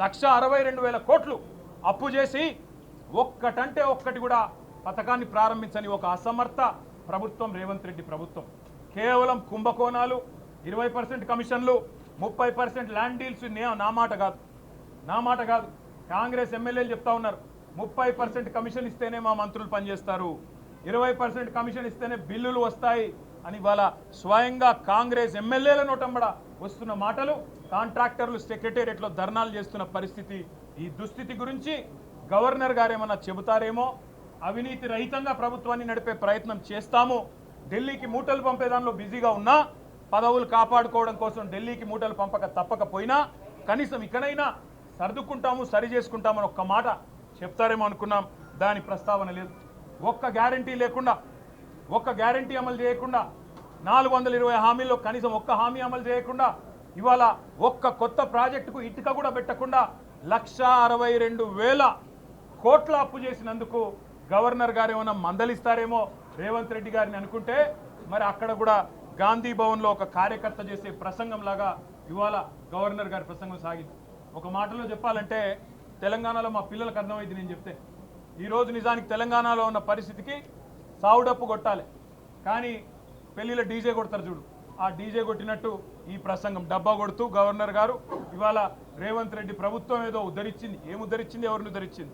1,62,000 కోట్లు అప్పు చేసి ఒక్కటంటే ఒక్కటి కూడా పథకాన్ని ప్రారంభించని ఒక అసమర్థ ప్రభుత్వం రేవంత్ రెడ్డి ప్రభుత్వం. కేవలం కుంభకోణాలు, 20% కమిషన్లు, 30% ల్యాండ్ డీల్స్. నా మాట కాదు, కాంగ్రెస్ ఎమ్మెల్యేలు చెప్తా ఉన్నారు 30% కమిషన్ ఇస్తేనే మా మంత్రులు పనిచేస్తారు, 20% కమిషన్ ఇస్తేనే బిల్లులు వస్తాయి అని వాళ్ళ స్వయంగా కాంగ్రెస్ ఎమ్మెల్యేల నోటంబడ వస్తున్న మాటలు. కాంట్రాక్టర్లు సెక్రటేరియట్లో ధర్నాలు చేస్తున్న పరిస్థితి. ఈ దుస్థితి గురించి గవర్నర్ గారు ఏమన్నా చెబుతారేమో. అవినీతి రహితంగా ప్రభుత్వాన్ని నడిపే ప్రయత్నం చేస్తాము. ఢిల్లీకి మూటలు పంపే దానిలో బిజీగా ఉన్నా, పదవులు కాపాడుకోవడం కోసం ఢిల్లీకి మూటలు తప్పకపోయినా కనీసం ఇకనైనా సర్దుకుంటాము, సరి చేసుకుంటామని ఒక్క మాట చెప్తారేమో అనుకున్నాం. దాని ప్రస్తావన లేదు. ఒక్క గ్యారంటీ లేకుండా, ఒక్క గ్యారంటీ అమలు చేయకుండా, 420 హామీల్లో కనీసం ఒక్క హామీ అమలు చేయకుండా, ఇవాళ ఒక్క కొత్త ప్రాజెక్టుకు ఇటుక కూడా పెట్టకుండా 1,62,000 కోట్ల అప్పు చేసినందుకు గవర్నర్ గారు ఏమైనా మందలిస్తారేమో రేవంత్ రెడ్డి గారిని అనుకుంటే, మరి అక్కడ కూడా గాంధీ భవన్లో ఒక కార్యకర్త చేసే ప్రసంగం లాగా ఇవాళ గవర్నర్ గారి ప్రసంగం సాగింది. ఒక మాటలో చెప్పాలంటే తెలంగాణలో మా పిల్లలకు అర్థమైంది నేను చెప్తే. ఈరోజు నిజానికి తెలంగాణలో ఉన్న పరిస్థితికి సావుడప్పు కొట్టాలి, కానీ పెళ్లిలో డీజే కొడతారు చూడు, ఆ డీజే కొట్టినట్టు ఈ ప్రసంగం డబ్బా కొడుతూ గవర్నర్ గారు ఇవాళ రేవంత్ రెడ్డి ప్రభుత్వం ఏదో ఉద్ధరించింది. ఏం ఉద్ధరించింది, ఎవరిని ఉద్ధరించింది?